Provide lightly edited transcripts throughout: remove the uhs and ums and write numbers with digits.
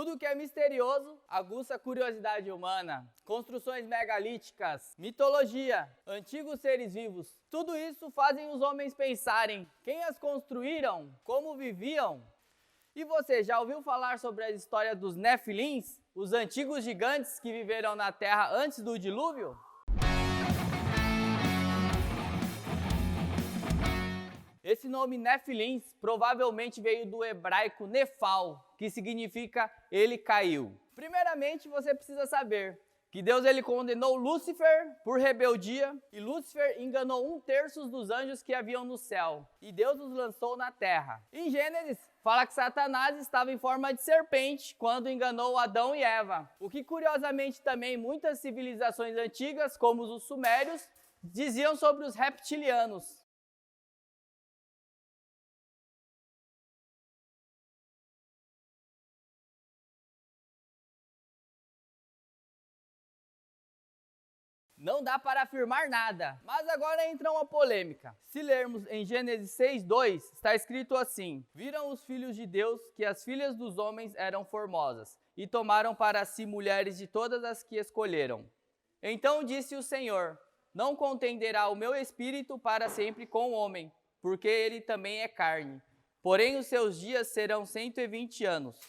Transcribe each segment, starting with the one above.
Tudo que é misterioso aguça a curiosidade humana. Construções megalíticas, mitologia, antigos seres vivos. Tudo isso fazem os homens pensarem quem as construíram, como viviam. E você já ouviu falar sobre a história dos Nefilins, os antigos gigantes que viveram na Terra antes do dilúvio? Esse nome Nefilins provavelmente veio do hebraico Nefal, que significa ele caiu. Primeiramente, você precisa saber que Deus condenou Lúcifer por rebeldia e Lúcifer enganou 1/3 dos anjos que haviam no céu e Deus os lançou na terra. Em Gênesis, fala que Satanás estava em forma de serpente quando enganou Adão e Eva. O que curiosamente também muitas civilizações antigas, como os sumérios, diziam sobre os reptilianos. Não dá para afirmar nada. Mas agora entra uma polêmica. Se lermos em Gênesis 6:2, está escrito assim: Viram os filhos de Deus que as filhas dos homens eram formosas, e tomaram para si mulheres de todas as que escolheram. Então disse o Senhor: Não contenderá o meu espírito para sempre com o homem, porque ele também é carne. Porém os seus dias serão 120 anos.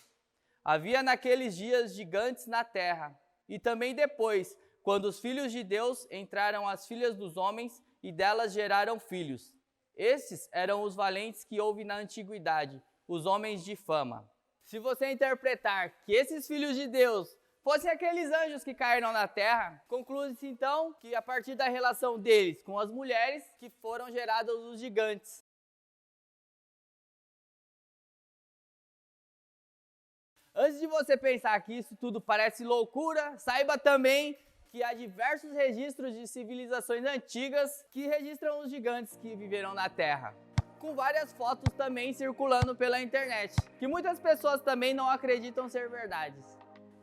Havia naqueles dias gigantes na terra, e também depois, quando os filhos de Deus entraram as filhas dos homens e delas geraram filhos. Esses eram os valentes que houve na antiguidade, os homens de fama. Se você interpretar que esses filhos de Deus fossem aqueles anjos que caíram na terra, conclui-se então que a partir da relação deles com as mulheres que foram gerados os gigantes. Antes de você pensar que isso tudo parece loucura, saiba também que há diversos registros de civilizações antigas que registram os gigantes que viveram na Terra, com várias fotos também circulando pela internet, que muitas pessoas também não acreditam ser verdades.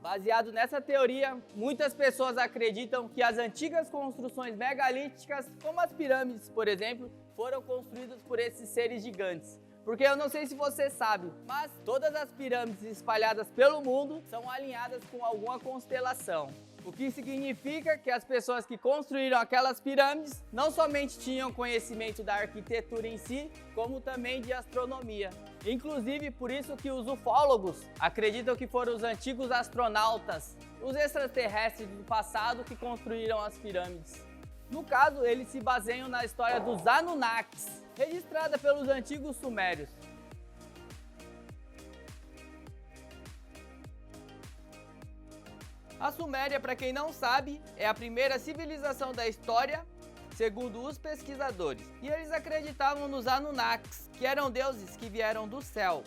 Baseado nessa teoria, muitas pessoas acreditam que as antigas construções megalíticas, como as pirâmides, por exemplo, foram construídas por esses seres gigantes. Porque eu não sei se você sabe, mas todas as pirâmides espalhadas pelo mundo são alinhadas com alguma constelação. O que significa que as pessoas que construíram aquelas pirâmides não somente tinham conhecimento da arquitetura em si, como também de astronomia. Inclusive, por isso que os ufólogos acreditam que foram os antigos astronautas, os extraterrestres do passado que construíram as pirâmides. No caso, eles se baseiam na história dos Anunnakis, registrada pelos antigos sumérios. A Suméria, para quem não sabe, é a primeira civilização da história, segundo os pesquisadores. E eles acreditavam nos Anunnakis, que eram deuses que vieram do céu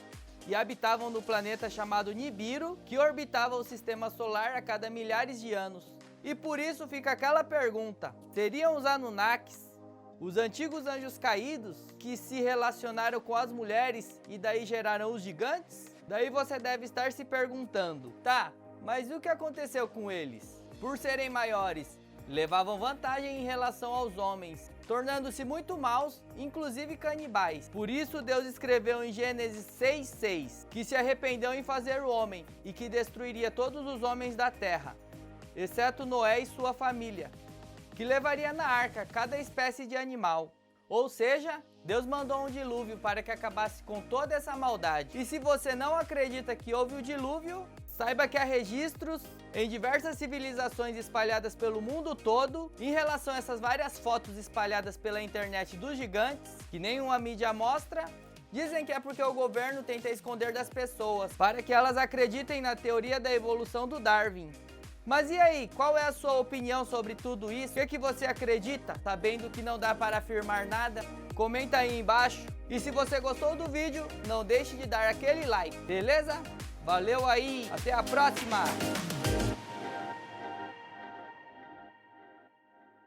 e habitavam no planeta chamado Nibiru, que orbitava o sistema solar a cada milhares de anos. E por isso fica aquela pergunta: seriam os Anunnakis os antigos anjos caídos que se relacionaram com as mulheres e daí geraram os gigantes? Daí você deve estar se perguntando: tá, mas o que aconteceu com eles? Por serem maiores, levavam vantagem em relação aos homens, tornando-se muito maus, inclusive canibais. Por isso Deus escreveu em Gênesis 6:6 que se arrependeu em fazer o homem e que destruiria todos os homens da terra, exceto Noé e sua família, que levaria na arca cada espécie de animal. Ou seja, Deus mandou um dilúvio para que acabasse com toda essa maldade. E se você não acredita que houve o dilúvio, saiba que há registros em diversas civilizações espalhadas pelo mundo todo em relação a essas várias fotos espalhadas pela internet dos gigantes, que nenhuma mídia mostra. Dizem que é porque o governo tenta esconder das pessoas, para que elas acreditem na teoria da evolução do Darwin. Mas e aí, qual é a sua opinião sobre tudo isso? O que você acredita? Sabendo que não dá para afirmar nada? Comenta aí embaixo. E se você gostou do vídeo, não deixe de dar aquele like, beleza? Valeu aí, até a próxima!